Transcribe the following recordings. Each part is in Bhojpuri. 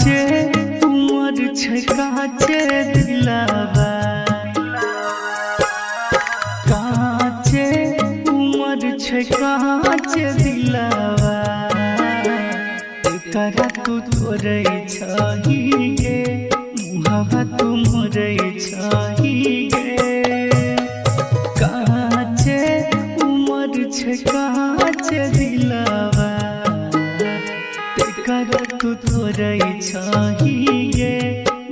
काचे उमर छै काचे दिलावा काचे उमर छै काचे दिलावा एकरा तू तोरे छही गे मुहावा तू मोरे छही गे काचे उमर छै काचे दिलावा एकरा तू तोरे छही गे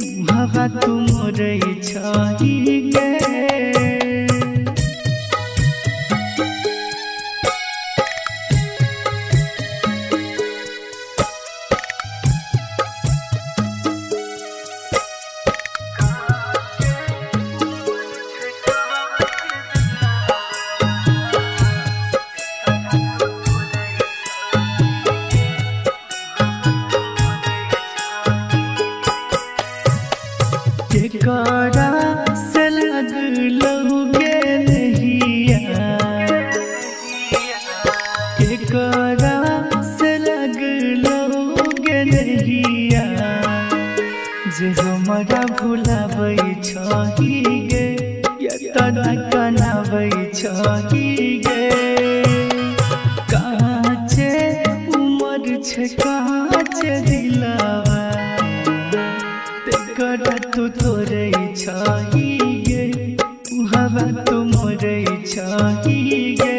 मुहावा तू मोरे छही गे केकरा से लगलहु गे नहिया केकरा से लगलहु गे नहिया जे हमरा भुलाबै छही गे एतना कनाबै छही गे काचे उमर छै काचे दिलावा एकरा तू तोरे छही गे मुहावा तू मोरे छही गे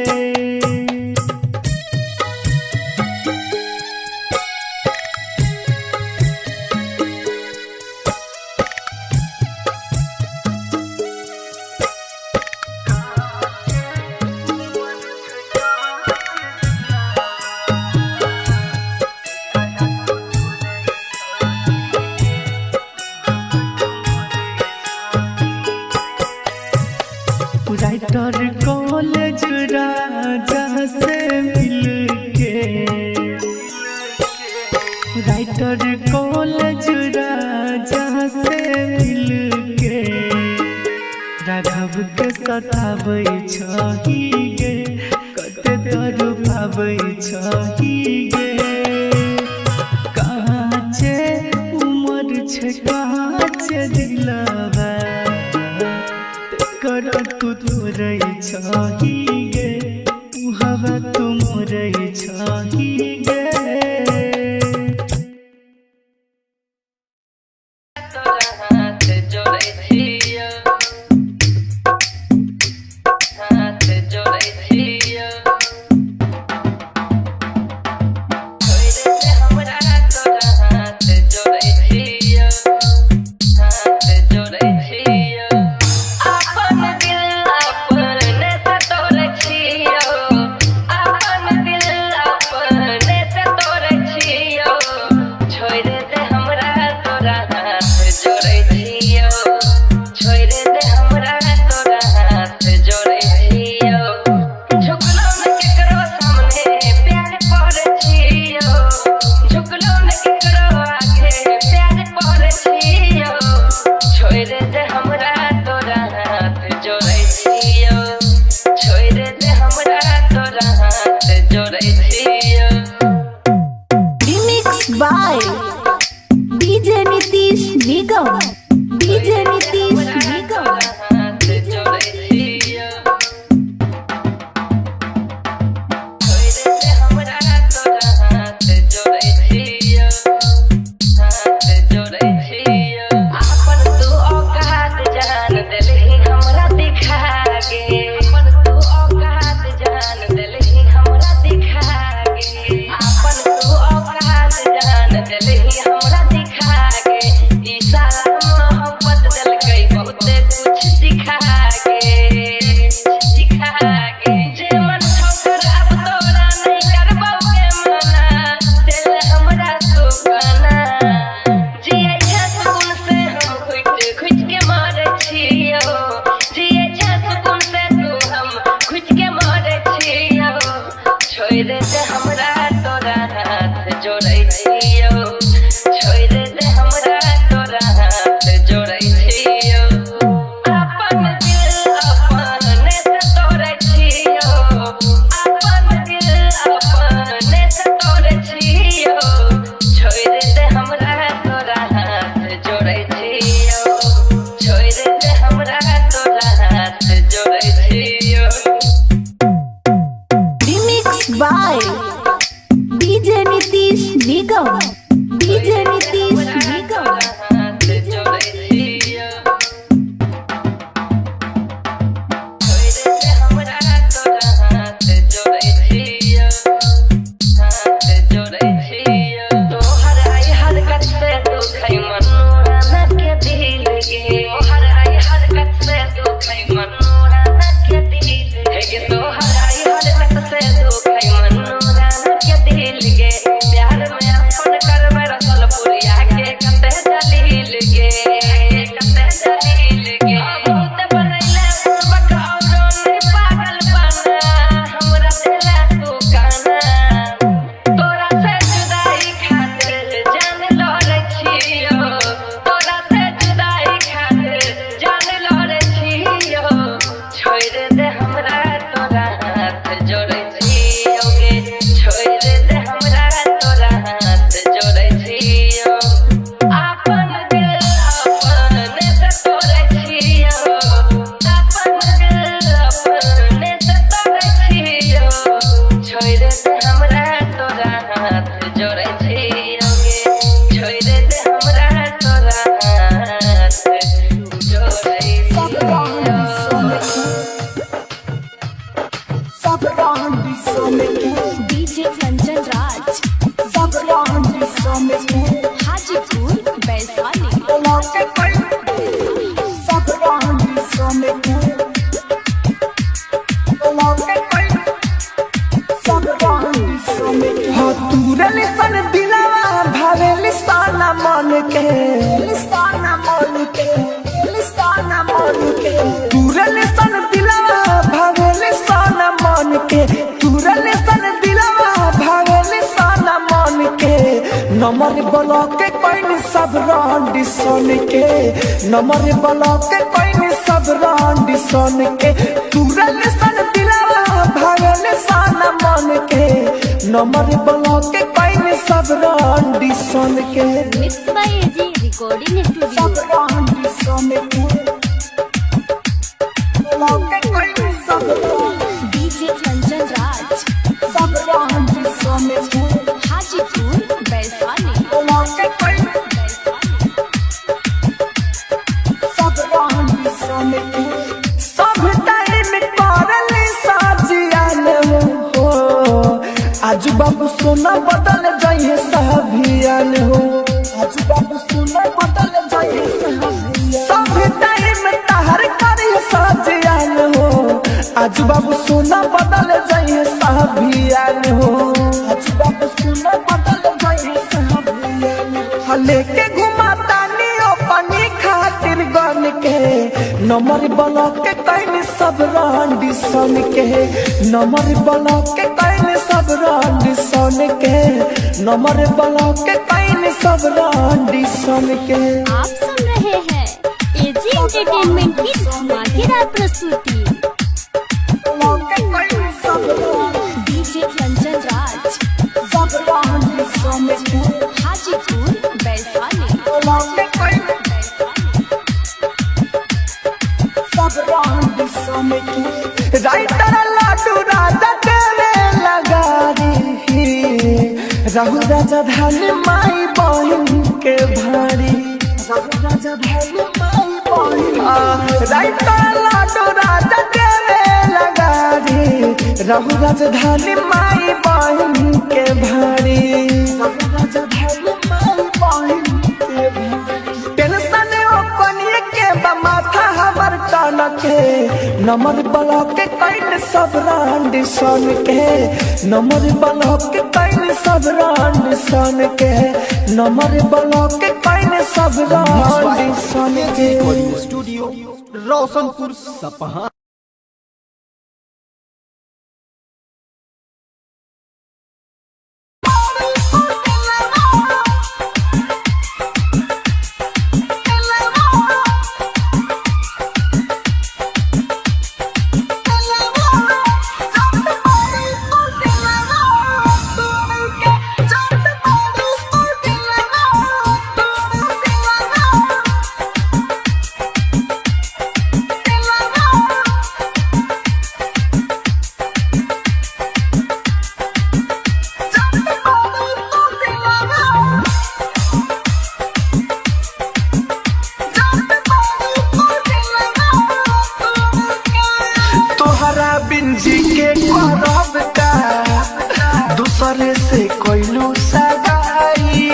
राइटर कॉलेज राजा से मिलके राइटर कॉलेज राजा से मिलके राघव के सताबै छही गे कते तड़पाबै छही गे काचे उमर छै काचे दिलावा एकरा तू तोरे छही गे मुहावा तू मोरे छही गे हमरा दिखा के ई सारा मोहब्बत दिल के के लिसाना मन के लिसाना मन के तुरल सन दिलवा भागल सन मन के तुरल सन दिलवा भागल सन मन के नमर ब्लॉक के कोई सब रांडी सन के नमर ब्लॉक के कोई सब रांडी सन के तुरल सन दिलवा भागल सन मन के नमर ब्लॉक के कोई सब रांडी सन के mix by AG recording studio सब रांडी सन के ब्लॉक के कोई सब डीजे कंचन राज सब रांडी सन के हाजीपुर वैशाली ब्लॉक के कोई सब रांडी सन के सब टाइम करल साजियान हो आज बाबू सोना बदल जाइए सभियान हो आज बाबू सोना बदल जाइए सब टाइम तहर करिए साजियान हो आज बाबू सोना बदल जाइए सभियान हो आज बाबू सोना बदल जाइए सभियान हो लेके घुमाता पानी खातिर गन के नमर ब्लॉक के कैन सब रांडी सन के नमर ब्लॉक के कैन सब रांडी सन के नमर ब्लॉक के कैन सब रांडी सन के आप सुन रहे हैं एजी एंटरटेनमेंट की धमाकेदार प्रस्तुति डीजे कंचन राज सब रांडी सन के हाजीपुर वैशाली राइटर लाडू राजा तेरे लगारी राहु राजा धान माई बहन के भारी राहु राजा धान माई बहन राइटर लाडू राजा तेरे लगारी राहु राजा धान माई बहन के भारी राहु राजा धान माई बहन के भारी टेंशन ओकनिए के माथा हमर टन के नमर ब्लॉक के कैन सब रांडी सन के नमर ब्लॉक के कैन सब रांडी सन के नमर ब्लॉक के कैन सब रांडी सन के स्टूडियो रोशनपुर सपहा। बिंजी के करब का दूसरे से कोइलू सगाई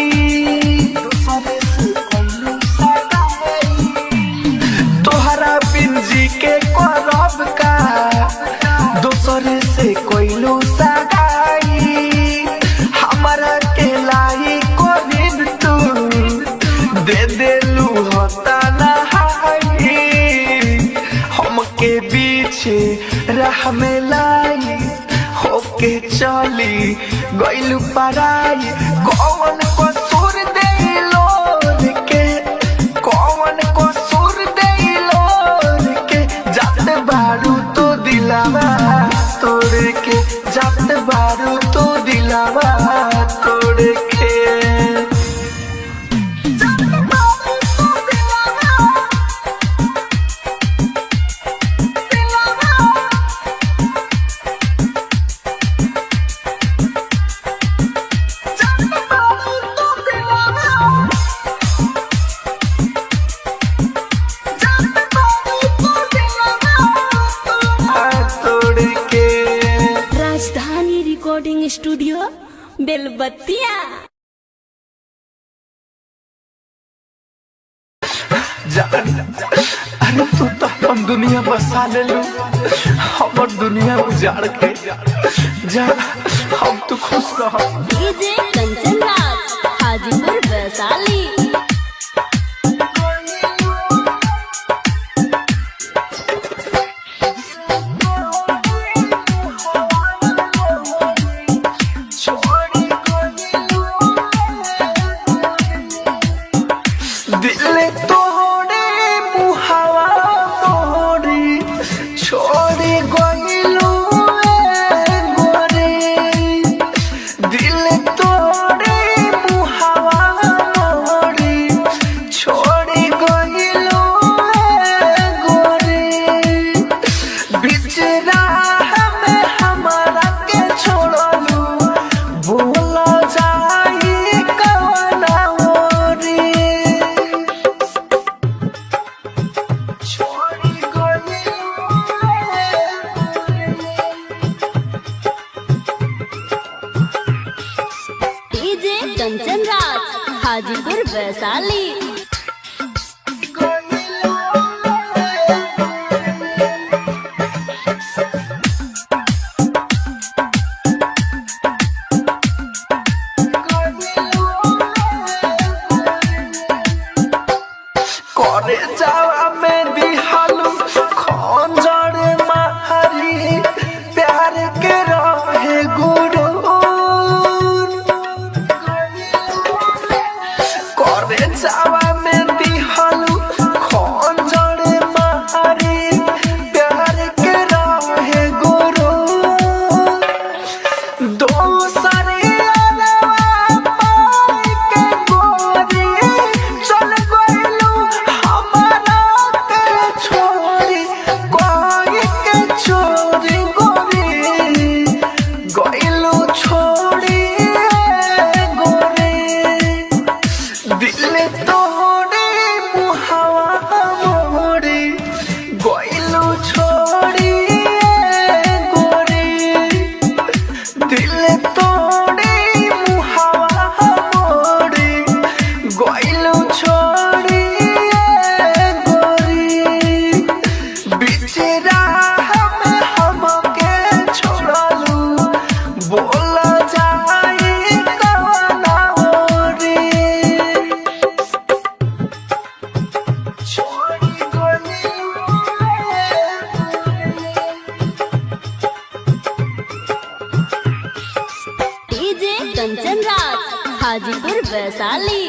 दूसरे से कोइलू सगाई तोहरा बिंजी के करब का दूसरे से कोइलू सगाई हमारा के लाई कोरिन तू दे देलू होता ना हमके पीछे राह में लाई होके चली गइल पराई कौन कसूर देलो के कौन कसूर देलो के जात बारू तो दिलावा तोड़ के जात बारू तो दिलावा तोड़ के स्टूडियो बेलबत्तिया। अरे तू तो हम दुनिया बसा ले लू हमर दुनिया उजाड़ के जा हम तो खुश रह। डीजे कंचन राज हाजीपुर वैशाली। दिल तोड़े मुहावा मोरी छोड़ी गइलू गोरे दिल तोड़े मुहावा मोरी छोड़ी गइलू गोरे बिचरा में हमारा के छोड़लू भूल जाई कवना मोरी छोड़ी गइलू डीजे कंचन राज हाजीपुर वैशाली। करे जावा में दिहालू खंजर मारी प्यार के रहे गुरु करे जावा में दिहालू खंजर मारी प्यार के रहे गुरु दोसरे के गोरी चल गइलू हमारा के छोड़ी कोई के छोड़ी गोरी गइलू छोड़ी गोरी दिल तोड़े मुहावा मोरी गइलू छोड़ी गोरी दिल तोड़े मुहावा मोरी गइलू छोड़ी गोरी बिचरा में हमके छोड़लू बोल जाई कवना मोरी छोड़ी गइलू डीजे कंचन राज हाजीपुर वैशाली।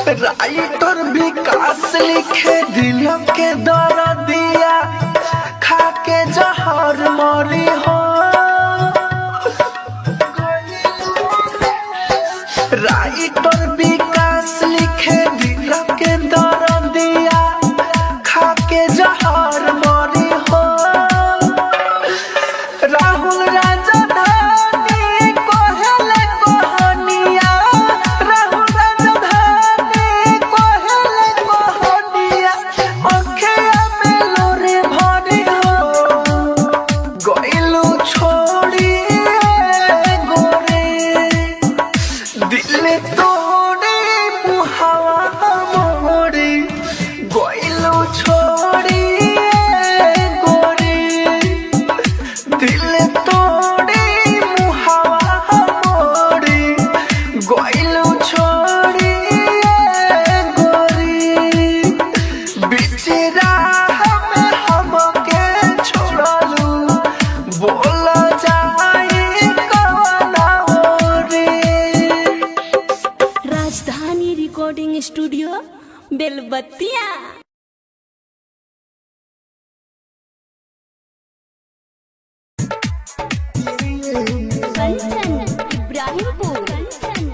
राइटर विकास लिखे दिल के दर्दिया खा के जहर मरी हो राइटर विकास लिखे दिल के दर्दिया खा के जहर मरी हो राहुल राजधानी कोहले कोहनिया राहुल राजधानी कोहले कोहनिया अखिया में लोरे भरी हो गइलू छोड़ी गोरे दिल तोड़े मुहावा मोरी गइलू छोड़ी गोरी दिल तोड़े मुहावा मोरी गइलू छोड़ी गोरी बिचरा में हमके छोड़लू बोल जाई कवना मोरी राजधानी रिकॉर्डिंग स्टूडियो बेलबत्तिया। कंचन इब्राहिमपुर कंचन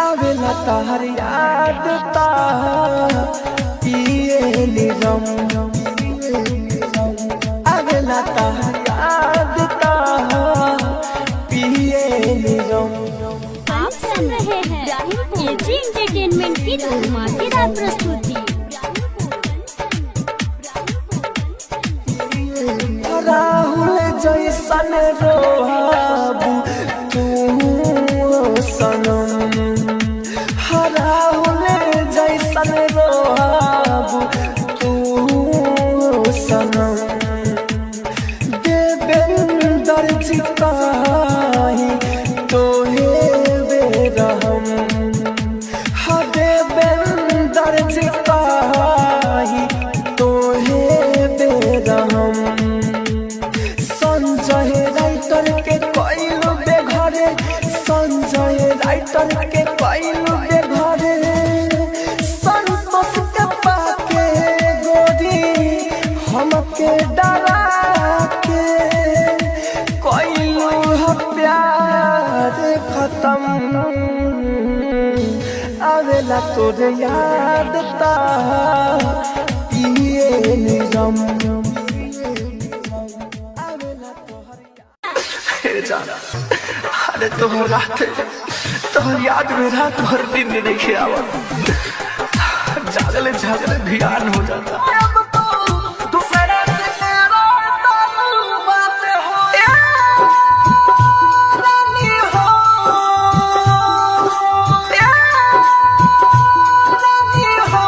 आवेला तार याद ता पिए निरम आवेला तार याद ता पिए निरम। आप सुन रहे हैं एजी एंटरटेनमेंट की धमाकेदार प्रस्तुति। राहुल जैसन रोहाबू तू हम हदे बेंदर जिताही तोहे बेरहम संजय राइटर के कइलू बेघरे संजय राइटर के कइलू बेघरे संतोष के पाके गोरी हमके डरा के कइलू है प्यार खत्म आवेला तोरे याद ता पिए निजम आवेला तोहर जाना अरे तोहर रात तोहर याद में रात भर दिन नहीं आवत जागले जागले ध्यान हो जाता दूसरा से मेरा बात हो रानी हो रानी हो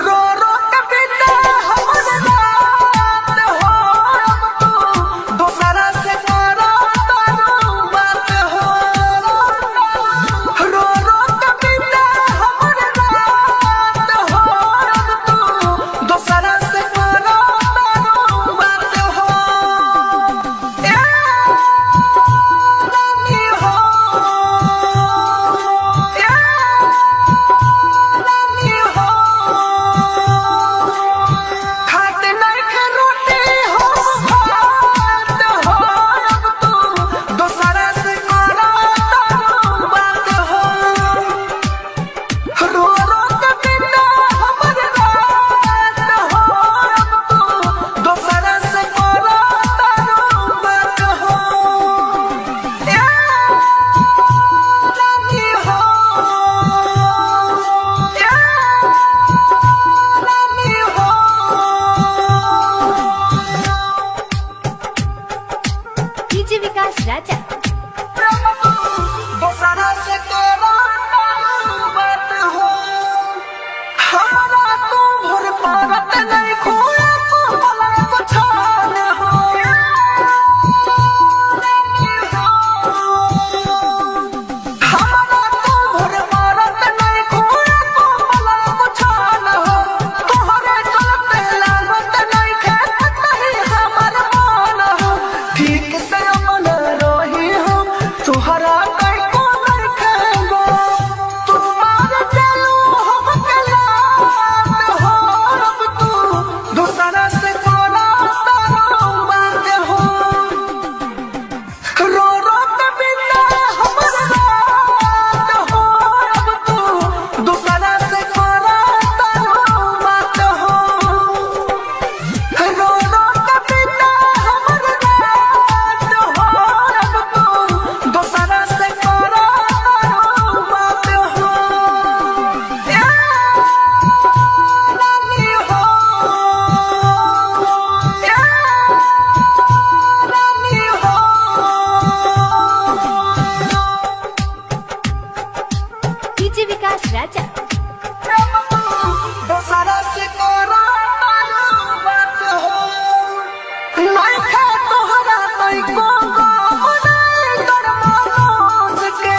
रो रो के बिना हमर रात हो दूसरा से मेरा बात हो रो रो के बिना हमर रात हो दूसरा से मेरा बात हो रानी हो रानी हो खाते नहीं खे रोटी हो भात हो दूसरा से मेरा बात हो रो रो के बिना हमर रात हो दूसरा से मेरा बात हो रानी हो रानी हो डीजे विकास राजा दूसरा से तेरा बात हो हमारा तू भर पारत नहीं खोया तू भला को छान हो हमारा तू भर पारत नहीं खोया तू भला को छान हो तोहरे चलते लागत नहीं खेत नहीं हमर मान हो ठीक से मन रही हम तुहरा कई को नहीं खेगो तुम्हारे चलो हम कलात हो अब तू दूसरा से कोना तारो बात हो रो रो के बिना हमर रात हो अब तू दूसरा से कोना तारो बात हो रो रो के बिना हमर रात हो अब तू दूसरा से कोना तारो बात हो रानी हो रानी हो डीजे विकास राजा दूसरा से कोना बात हो नहीं खा तोहरा तई को नहीं कर मनोज के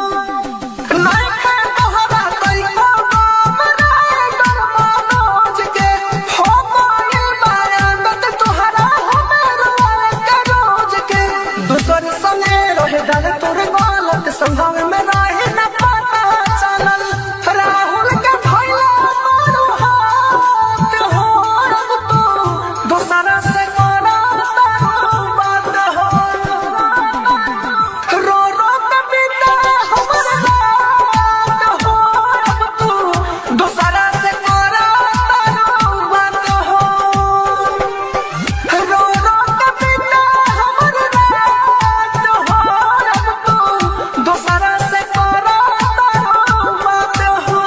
नहीं खा तोहरा तई को नहीं कर मनोज के हो गइल बारात तोहरा हमर के रोज के दूसर संगे रहे डाल तोर गलत संभाव में रहे न पता चलल राहुल के भैया करू हाथ हो अब तू दूसरा से कोना तारो बात हो रो रो के बिना हमर रात हो अब तू दूसरा से कोना तारो बात हो रो रो के बिना हमर रात हो अब तू दूसरा से कोना तारो बात हो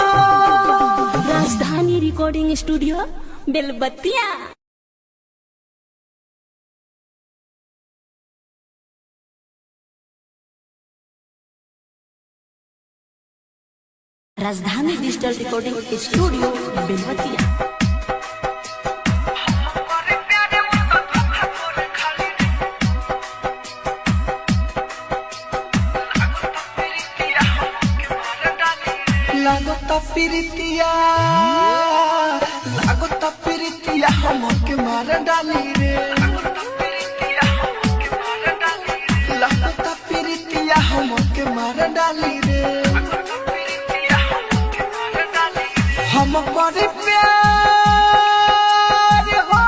राजधानी रिकॉर्डिंग स्टूडियो बेलबत्तिया। राजधानी डिजिटल रिकॉर्डिंग स्टूडियो बेलबत्तिया। प्रीतिया लागता प्रीतिया हमके मार डाली रे लागता प्रीतिया हमके मार डाली रे हम करे प्यार हो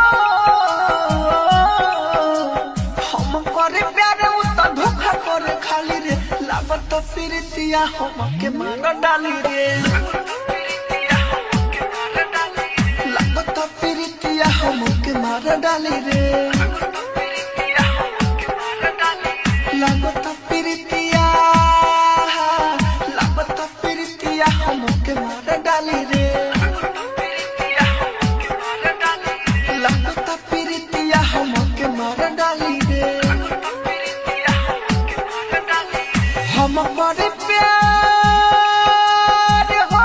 हम करे प्यार उ त धोखा करे खाली रे लागता प्रीतिया हमके मार डाली रे लागता प्रीतिया हमके मार डाली रे लागता प्रीतिया हमके मार डाली रे लागता प्रीतिया हमके मार डाली रे हम करे प्यार हो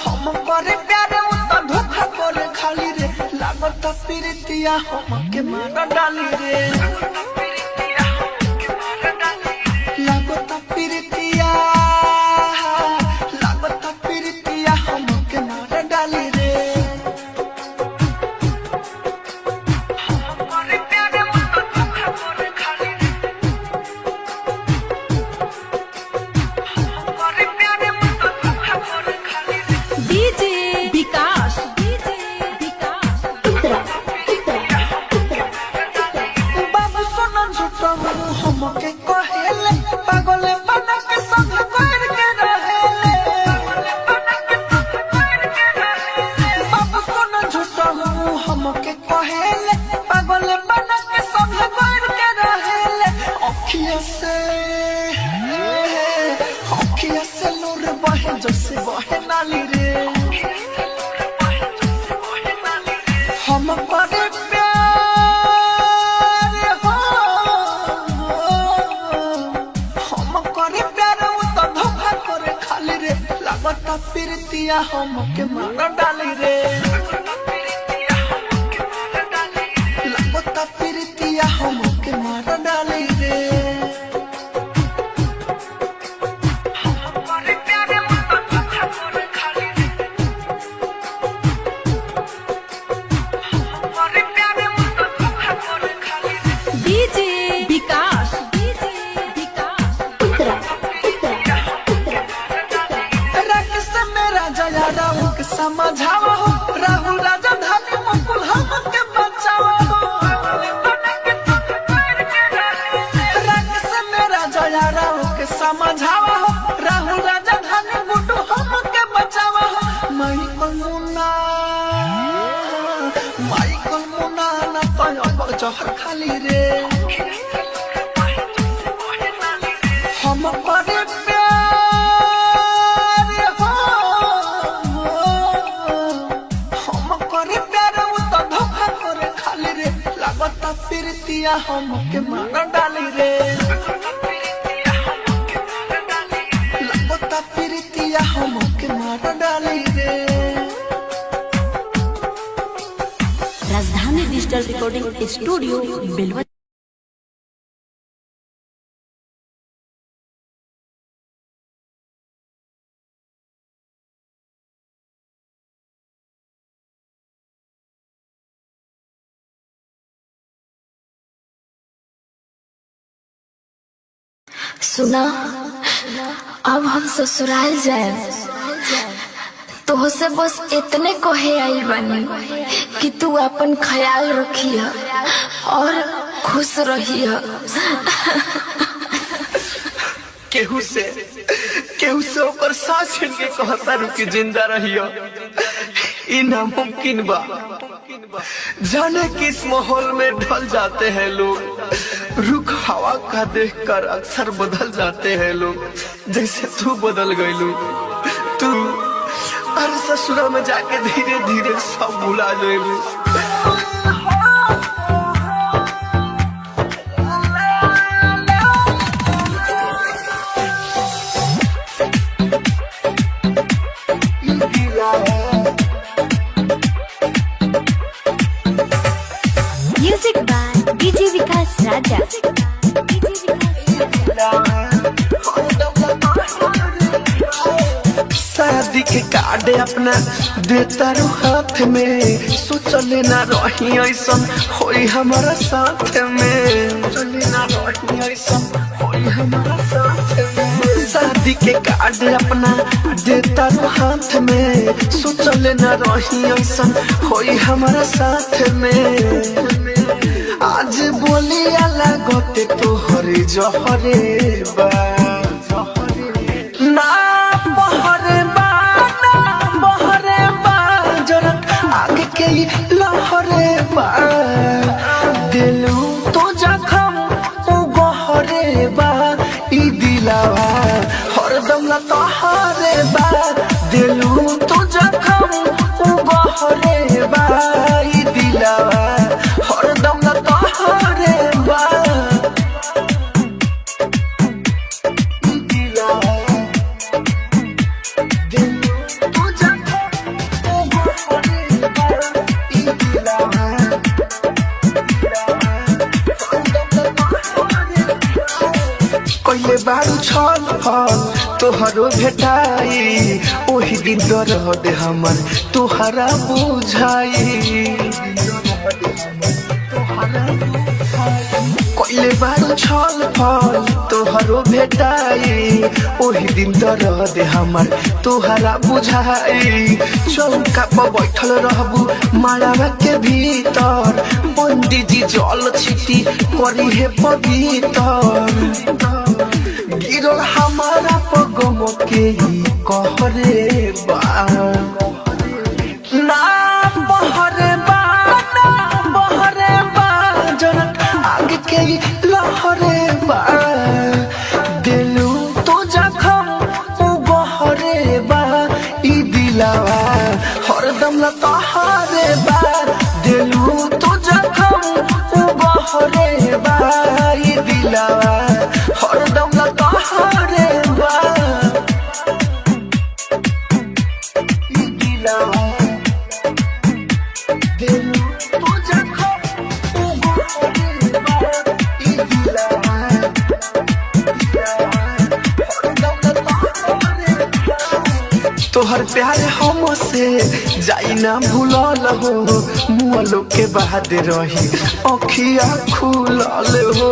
हम करे प्यार उ त धोखा करे खाली रे लागता प्रीतिया हमके मार डाली रे लागता प्रीतिया हमके मार डाली रे डीजे विकास बाबू सोना झूठा हमके कहेले पागल बना के संग कर के रहेले बाबू सोना झूठा हमके कहेले पागल बना के संग कर के रहेले अखिया से नूर बहे जैसे बहे नाली रे हम करे प्यार हो हम करे प्यार उ त धोखा करे खाली रे लागता प्रीतिया हमके मार डाली रे लागता प्रीतिया हमके मार डाली रे डीजे विकास राकेश मेरा जया राहु के समझावा हो राहुल राजा धानी मुकुल हमके बचावा हो राकेश मेरा जया राहु के समझावा हो राहुल राजा धानी गुड्डू हमके बचावा हो माइकल मुन्ना ना तो जहर खाली रे हम करे प्यार हो हम करे प्यार उ त धोखा करे खाली रे लागता प्रीतिया हमके मार डाली रे लागता प्रीतिया हमके मार डाली रे राजधानी डिजिटल रिकॉर्डिंग स्टूडियो बेलवा। सुना अब हम ससुराल जाए तो से बस इतने कहे आई बनी कि तू अपन ख्याल रखिए और खुश रहिए। केहू से ओकर सांस छीन के कहता रुकी जिंदा रहियो ई नामुमकिन बा। जाने किस माहौल में ढल जाते हैं लोग, रुख हवा का देखकर अक्सर बदल जाते हैं लोग। जैसे तू बदल गईलू, तू हर ससुरा में जाके धीरे धीरे सब भुला जाएलू। म्यूजिक बाय डीजे विकास राजा। के कार्ड अपना देता रू हाथ में सोचले ना रही ऐसन होई हमारा साथ में सोचले ना रही ऐसन होई हमारा साथ में शादी के कार्ड अपना देता रू हाथ में सोचले ना रही ऐसन होई हमारा साथ में आज बोली अलग होते तोहरे जहरे बा ना बहरे बा ना बहरे बा जरा आगे के लहरे बा दिलू तो जखम ओ गहरे बा ई दिलावा हरदम ला तोहरे बा दिलू तो जखम ओ गहरे बा ई दिलावा हरदम ला तोहरे बा ई दिलावा कहिले बारू छल फल तोहरो भेटाई ओही दिन दर्द हमर तोहरा बुझाई कहिले बारू छल फल तोहरो भेटाई ओही दिन दर्द हमर तोहरा बुझाई चौका पर बैठल रहबू मालावा के भीतर पंडित जी जल छिटी करी है पवित्र गिरल हमारा पगम के ही कहरे बा ना बहरे बा ना बहरे बा जरा आगे के ही लहरे बा दिलू तो जखम ओ गहरे बा ई दिलावा हरदम ला तोहरे बा दिलू तो जखम ओ गहरे बा ई दिलावा हरदम ला तोहरे बा ई दिलावा दिलू तो जखम ओ गहरे बा ई दिलावा तोहर प्यार हमसे जाई ना भूलल हो मुअलो के बाद रही अखिया खुलल हो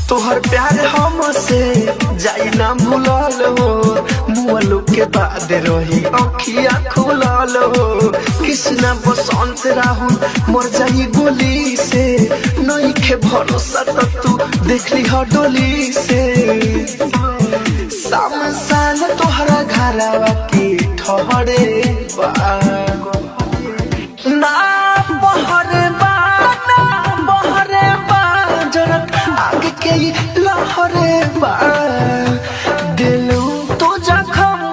तोहर प्यार हमसे जाई ना भूलल हो मुअलो के बाद रही अखिया खुलल हो कृष्णा बसंत राहुल मर जाई गोली से नहीं के भरोसा तो तू देखली हो डोली से सामसान तोहरा घरवा के ठहरे बा ना बहरे बा ना बहरे बा जरा आगे के लहरे बा दिलू तो जखम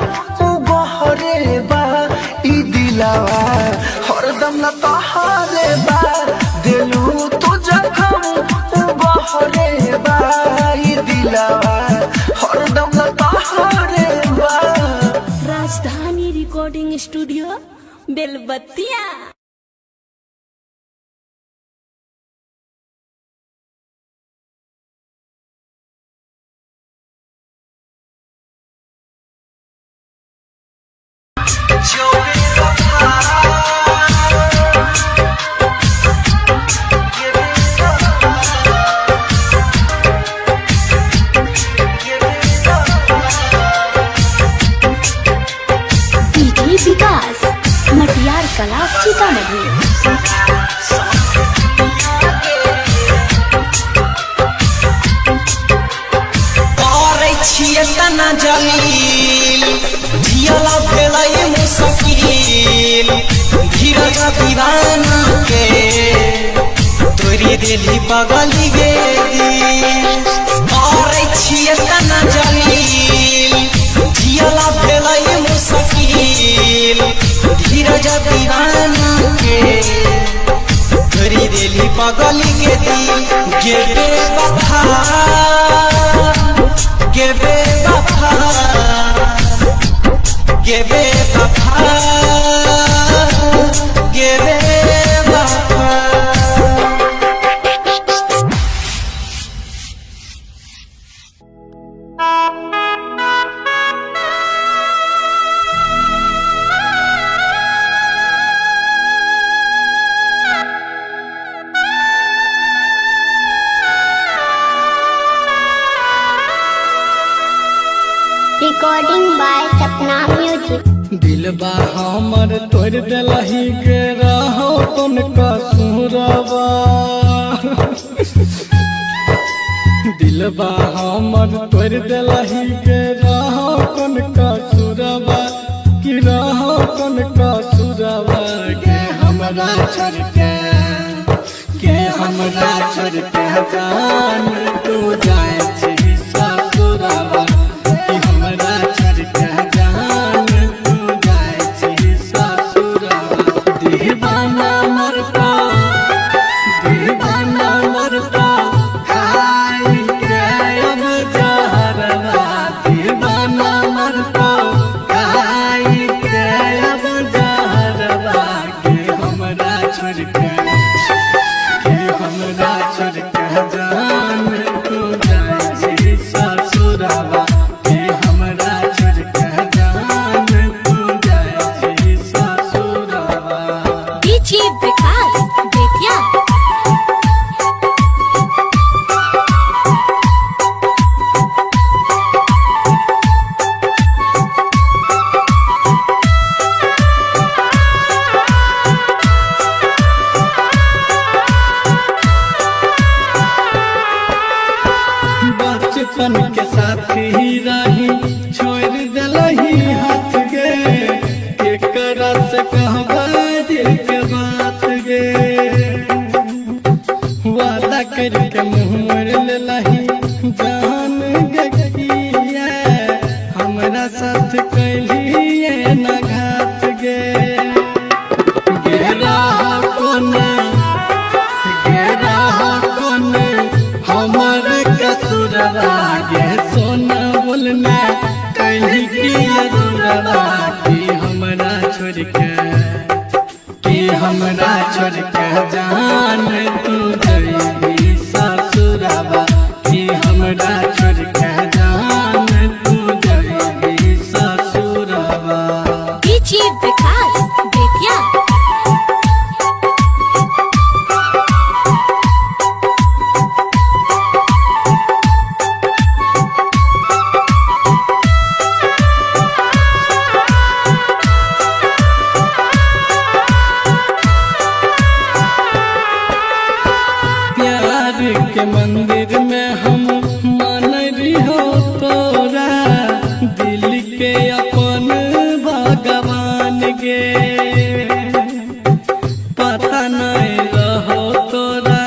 ओ गहरे बा ई दिलावा हरदम ला तोहरे बा दिलू तो जखम ओ गहरे बा ई दिलावा हरदम ला तोहरे बा राजधानी रिकॉर्डिंग स्टूडियो बेलबत्तिया। विकास मटियार कला सीतामढ़ी। तना जलील जियला भेलै मुश्किल धीरज दीवाना के तोरी दिली बगली गे और छिए तना जलील जियला भेलै मुश्किल धीरज दीवाना के तोरी दिली बगली गे गे बेवफा Give it up, give it up, give it up. हमर तोड़ दिलही के रहो कौन कसूरवा दिलबा हमर तोड़ दिलही के रहो कौन कसूरवा कि रहो कौन कसूरवा के हमरा छोड़ के हमरा छोड़ के जान तू जाए छी ससुरवा कि हमरा छोड़ के जान तू जाए छी ससुरवा दीवाना मरता खाई के अब जहरवा दीवाना मरता खाई के अब जहरवा के हमरा छोड़ के हमरा छोड़ के जान तू जाए छी ससुरवा के हमरा छोड़ के जान तू जाए छी ससुरवा डीजे विकास बेतिया। बचपन के साथी रही छोड़ दिलही हाथ गे एकरा से कहबा दिल के बात गे वादा करके मुँह मोड़ लेलही जान गे किया हमरा साथ कैलिए न घात गे गेरा कोने हमर कसूरवा गे सोना बोलना कहीं की अधूरवा कि हमरा छोड़ के जान तू जाई ससुरवा कि हमरा छोड़ के जान तू जाई ससुरवा डीजे विकास बेतिया। प्यार के मंदिर में हम मान रही तोरा दिल के अपन भगवान गे पता नहीं रहो तोरा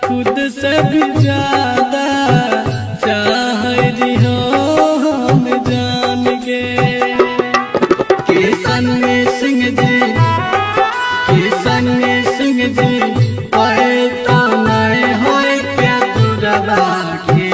खुद से भी ज्यादा चाह रही हो हम जान गे किशन सिंह जी पाए तो नहीं होए क्या दूरवा कि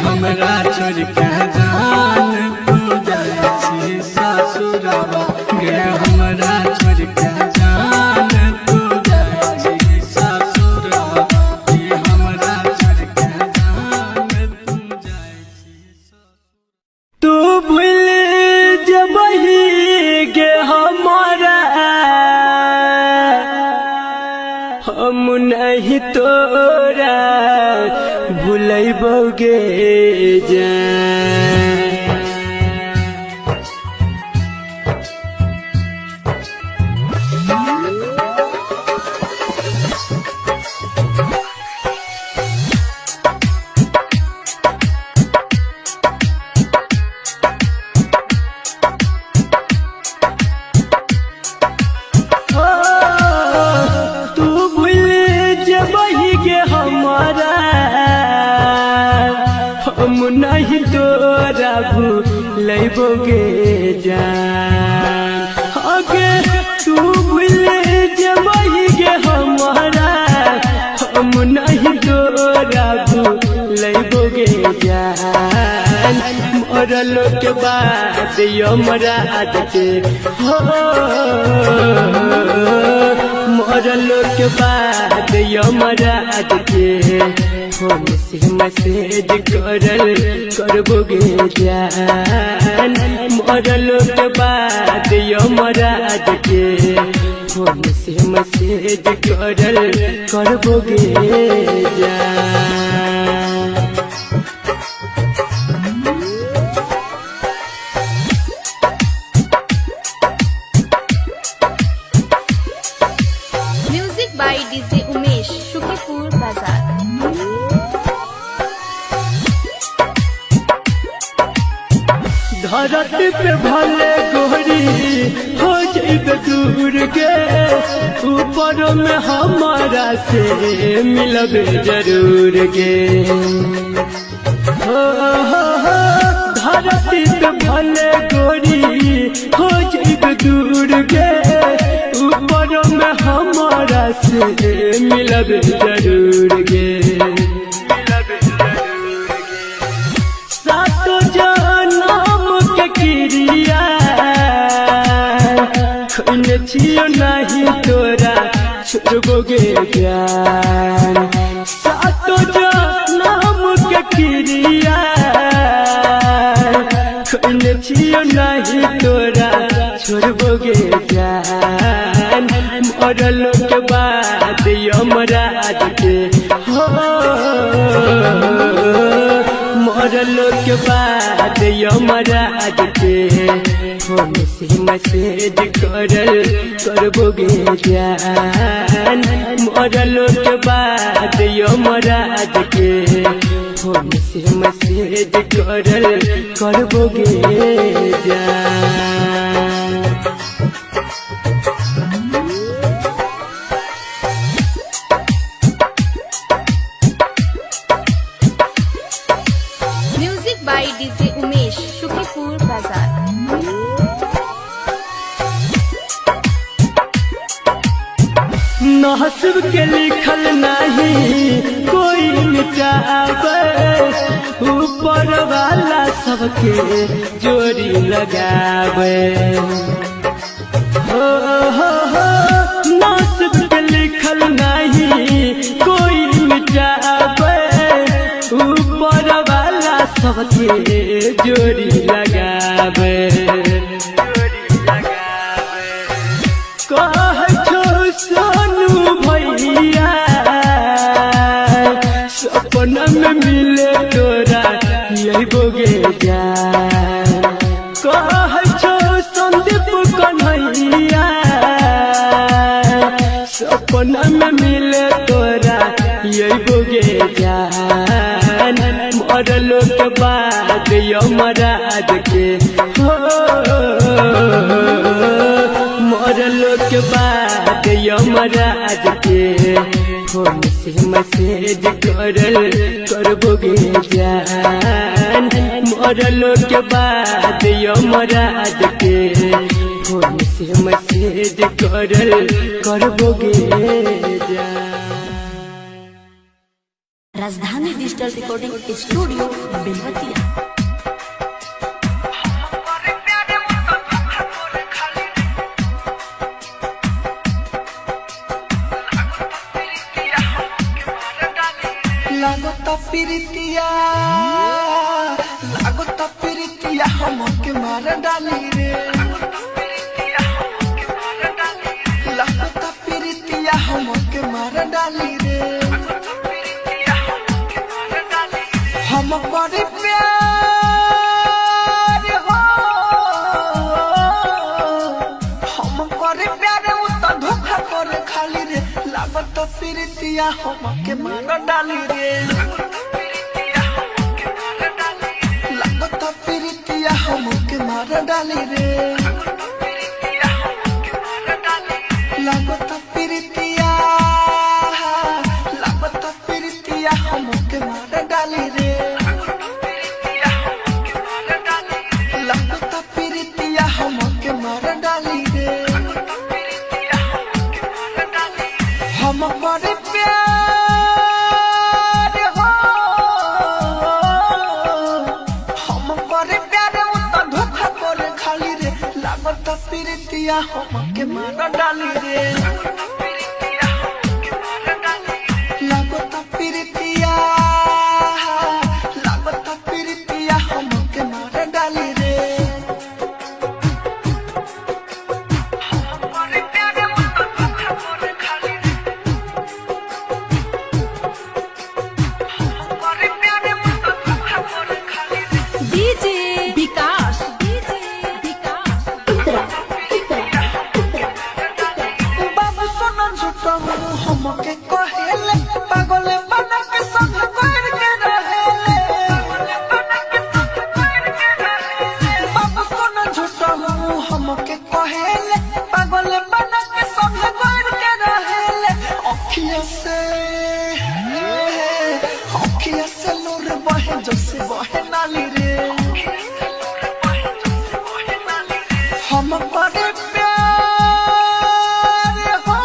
हमरा छोड़ के जान तू जाए छी ससुरवा गे हमरा छोड़ के जान तू जाए छी ससुरवा कि हमरा छोड़ के जान तू जाए छी तू भूल जबही गे हमारा हम नहीं तोरा भूलैबोगे जान नहीं तोरा भूलैबोगे जान अगे तू भूल जबही गे हमारा हम नहीं तोरा भूलैबोगे जान मरलो के बाद यमराज के हो मरलो के बाद यमराज के फोन से मैसेज करबोगे जान मरलो के बाद यमराज के फोन से मैसेज करबोगे जान धरती पे भले गोरी हो जाइब दूर के, ऊपर में हमारा से मिलब जरूर के। हो धरती पे भले गोरी हो जाइब दूर के, ऊपर में हमारा से मिलब जरूर के। सातो जनम के क्रिया खोने छियो नहीं तोरा छोड़बोगे ज्ञान। सातो जनम के क्रिया खोने छियो नहीं तोरा छोड़बोगे ज्ञान। मरलो के बाद यमराज के हो, मरलो के बाद यमराज के फोन से मैसेज करबोगे ज्ञान। मरलो के बाद यमराज के फोन से मैसेज करबोगे ज्ञान। Music by DJ Umesh, Shukripur Bazar. नसीब के लिखल नहीं कोई मिटावे, ऊपर वाला सबके जोड़ी लगावे। हो नसीब के लिखल नहीं कोई मिटावे, ऊपर वाला सबके जोड़ी लगावे। कह सोनू भैया सपना में मिले तोरा यही बोगे जान। कह संदीप कन्हैया सपना में मिले तोरा यही बोगे जान। मरलो के बाद यमराज के हो, मरलो के बाद यमराज के फोन से मैसेज करबोगे ज्ञान। मरलो के बाद यमराज के फोन से मैसेज करबोगे ज्ञान। राजधानी डिजिटल रिकॉर्डिंग स्टूडियो बेलवतिया। लागता प्रीतिया हमके मार डाली रे। लागता प्रीतिया हमके मार डाली रे। हम करे प्यार हो, हम करे प्यार उ तो धोखा करे खाली रे। लागता प्रीतिया हमके मार डाली रे। लागता प्रीतिया हमके मार डाली रे। लागता प्रीतिया हमके मार डाली रे। लागता प्रीतिया हमके मार डाली रे। हम करे प्यार हो, हम करे प्यार उ तो धोखा करे खाली रे। लागता प्रीतिया हमके मार डाली रे। लागता प्रीतिया हमके मार डाली रे। डीजे विकास, बाबू सोना हम करे प्यार हो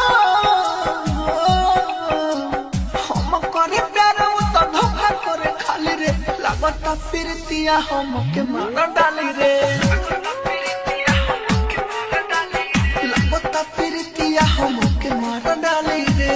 हम करे प्यार वो तो धोखा करे खाली रे लागता फिरतिया हमके मार डाली रे लागता फिरतिया हमके मार डाली रे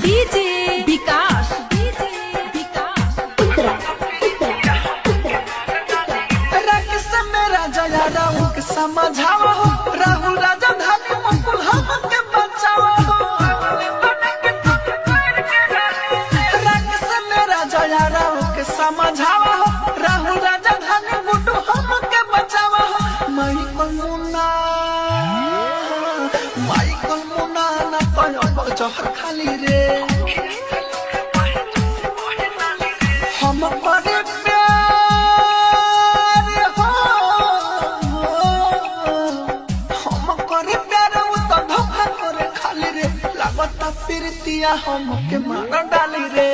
डीजे विकास राकेश मेरा जया राहु के समझावा हो राहुल राजा धानी मुकुल हमके बचावा हो राकेश मेरा जया राहु के समझावा हो राहुल राजा धानी गुड्डू हमके बचावा हो माइकल मुन्ना ना पायो जहर खाली रे हम करे प्यार हो हम करे प्यार वो तो धोखा करे खाली रे लागता फिरतिया हमके मार डाली रे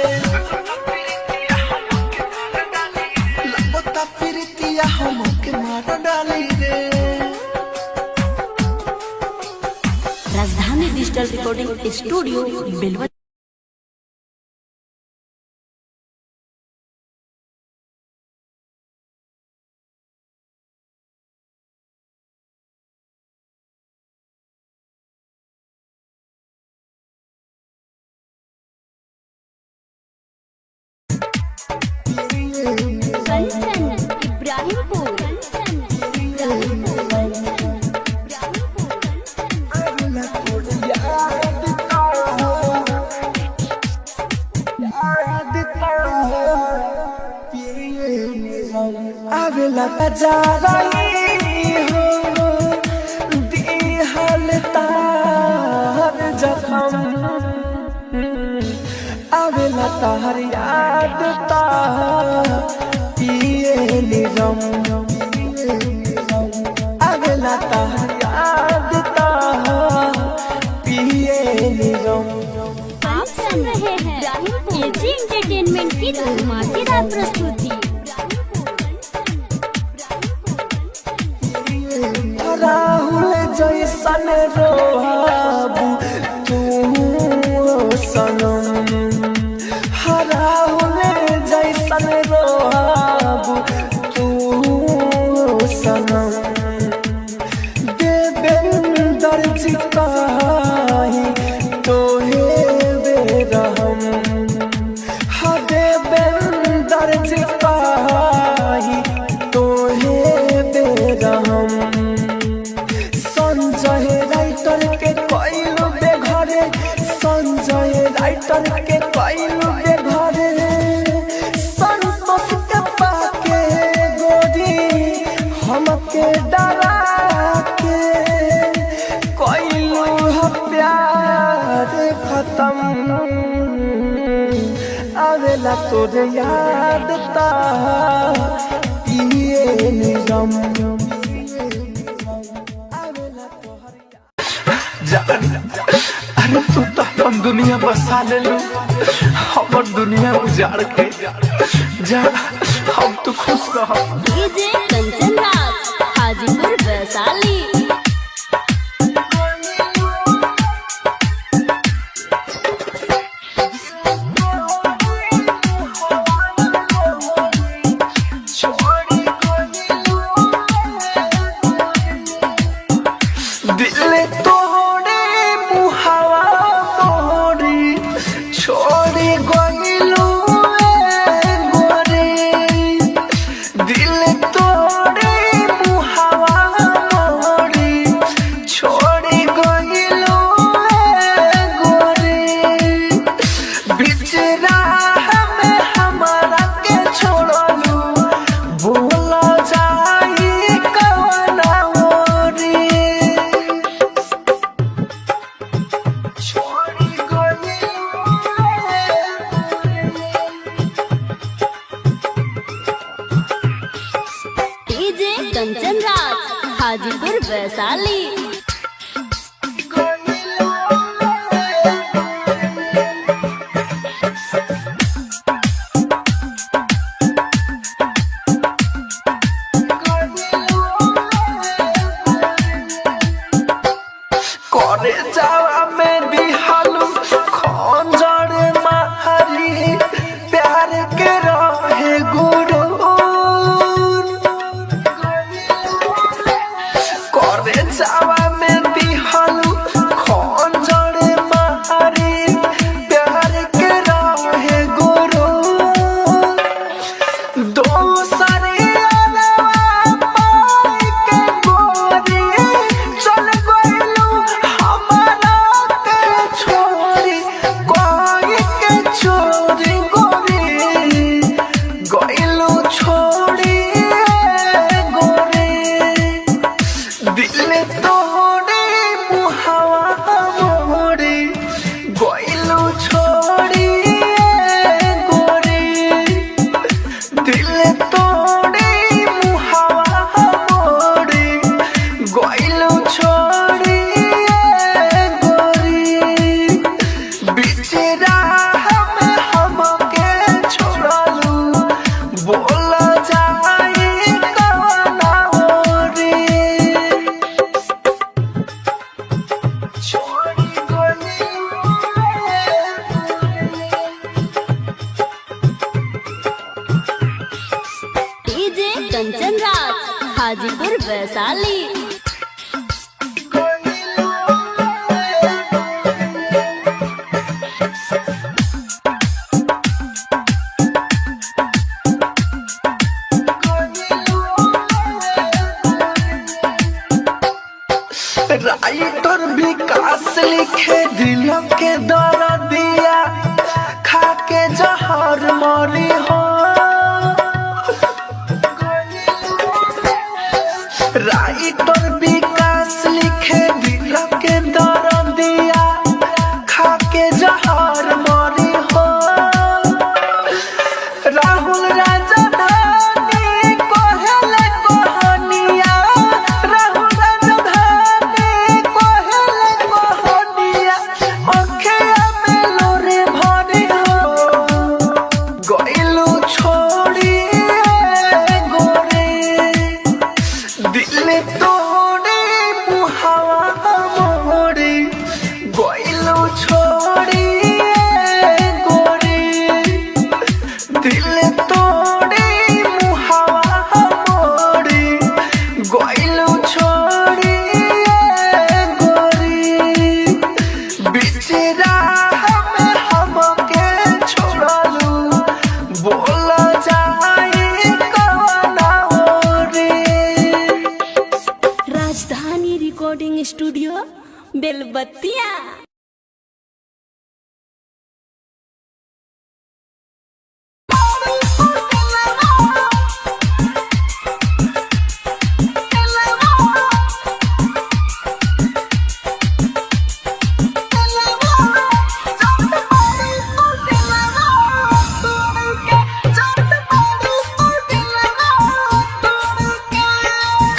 लागता फिरतिया हमके मार डाली रे राजधानी digital recording studio Belwatia. Kanchan Ibrahimpur आवेला बजाराई हो दिहल तार जखम आवेला तार याद ता पिए निरम आवेला तार याद ता पिए निरम आप सुन रहे हैं एजी एंटरटेनमेंट की धमाकेदार प्रस्तुति। राहुल जैसन रोहाबू तू सनम राहुल जैसन रोहाबू तू सनम देवेंदर जी कही तोहे बेरहम देवेंदर जी कही तोहे बेरहम संजय राइटर के कइलू बेघरे संजय राइटर के कइलू बेघरे संतोष के पाके गोरी हमके डरा के कइलू प्यार खत्म आवेला तोरे याद ता पिए निरम अरे तू तो हम दुनिया बसा ले लू हमर दुनिया उजाड़ के जा हम तो खुश रह डीजे कंचन राज हाजीपुर वैशाली। दिल तोड़े मुहावा मोरी छोड़ी गइलू गोरे दिल तोड़े मुहावा मोरी छोड़ी गइलू गोरे बीच राह में हमारा के छोड़लू बोला जाई कवना मोरी डीजे कंचन राज हाजीपुर वैशाली। जावा में दिहालू खंजर मारी प्यार के रहे गुरु करे जावा में दिहालू खंजर मारी प्यार के रहे गुरु दोसरे डीजे कंचन राज हाजीपुर वैशाली। राइटर विकास लिखे दिल के दर्दिया खा के जहर मरी हो राइटर विकास लिखे दिल के दर्दिया खा के जहर मरी हो राहुल राजधानी कोहले कोहनिया राहुल राजधानी कोहले कोहनिया अखिया में लोरे भरी हो गइलू छोड़ी गोरे दिल तोड़े मुहावा मोड़े गइलू छोड़ी गोरे दिल तोड़े मुहावा मोड़े गइलू छोड़ी गोरी बिचरा में हमके छोड़लू बोल जाए कवना ओरे राजधानी रिकॉर्डिंग स्टूडियो बेलबत्तिया।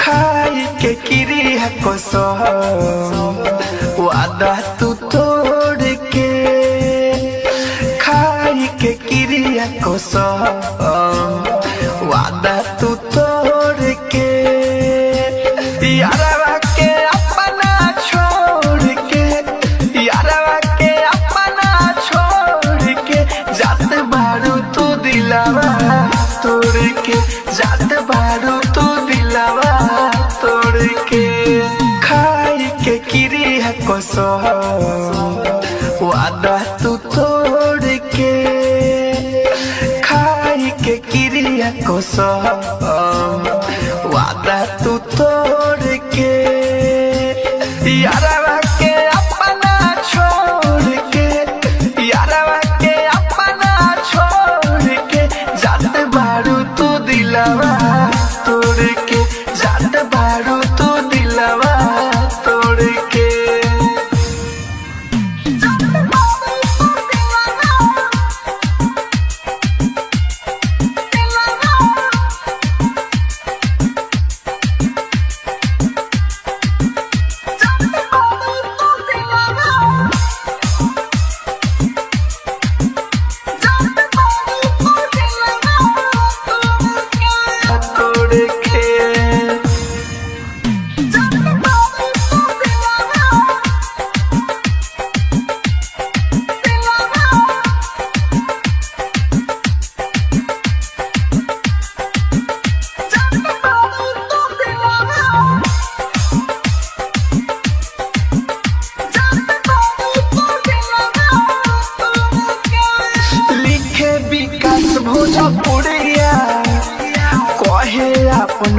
खाई के किरिया को वादा तू तोड़ के खाई के किरिया को वादा तू तोड़ के यारवा के अपना छोड़ के यारवा के अपना छोड़ के जात बारू तू दिलावा तोड़ के जात बारू तू दिलावा तोड़ के खाई के किरिया को वादा तू तोड़ के खाई के किरिया को वादा तू तोड़ के यारवा के अपना छोड़ के यारवा के अपना छोड़ के जात बारू तू दिलावा तोड़ के जात बारू तू दिलावा तोड़ के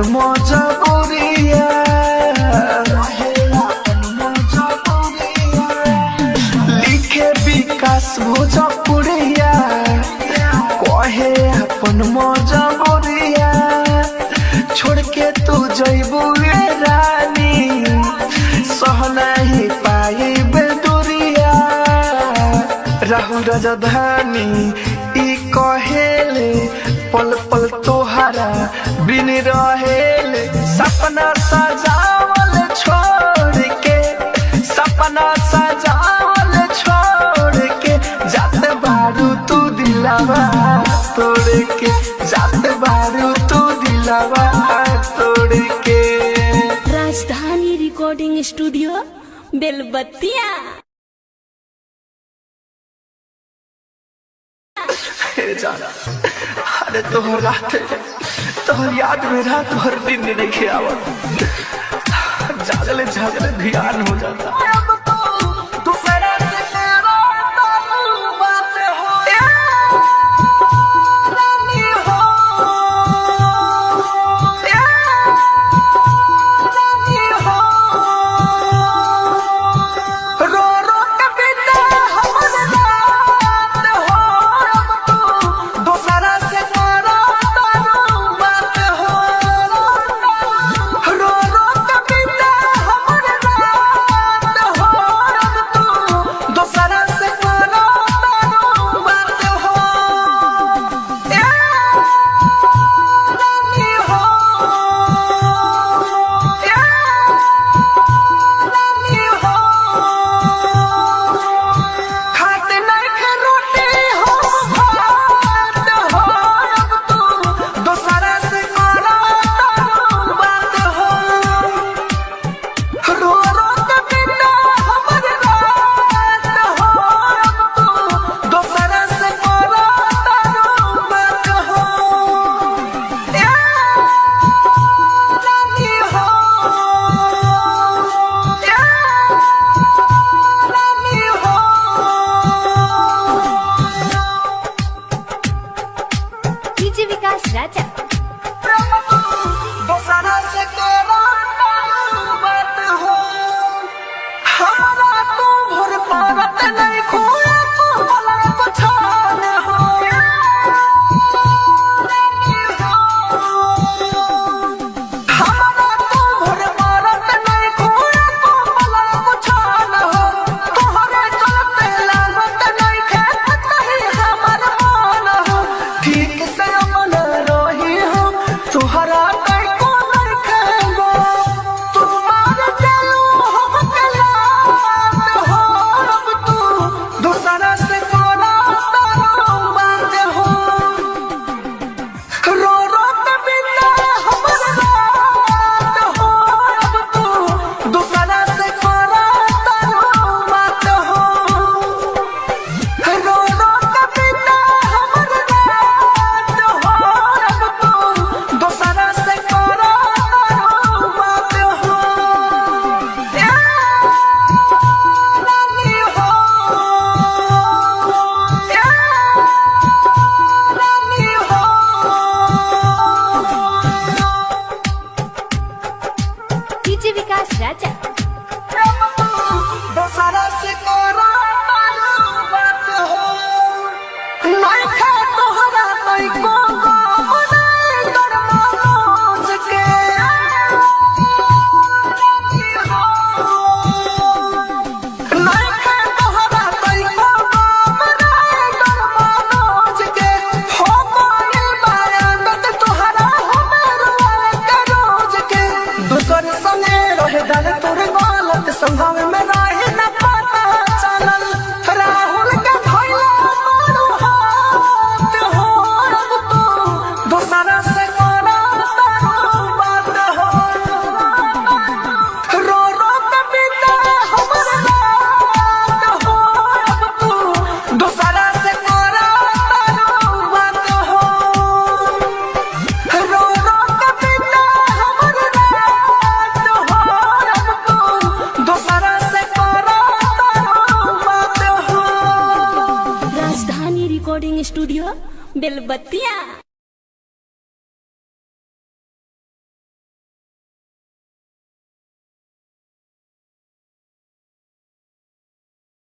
अपन मजबूरिया लिखे विकास भोजपुरिया कहे अपन मजबूरिया छोड़ के तू जइबू रानी सह नहीं पाई बेदुरिया राहु राजधानी ई कहेले पल पल तोहरा बिन रहेले सपना सजावल छोड़ के सपना सजावल छोड़ के जात बारू तू दिलावा तोड़ के जात बारू तू दिलावा तोड़ के। राजधानी रिकॉर्डिंग स्टूडियो बेलबत्तिया। अरे तोहर रात तोहर याद में रात भर दिन नहीं आवत जागले जागले ध्यान हो जाता स्टूडियो बेलबत्तिया।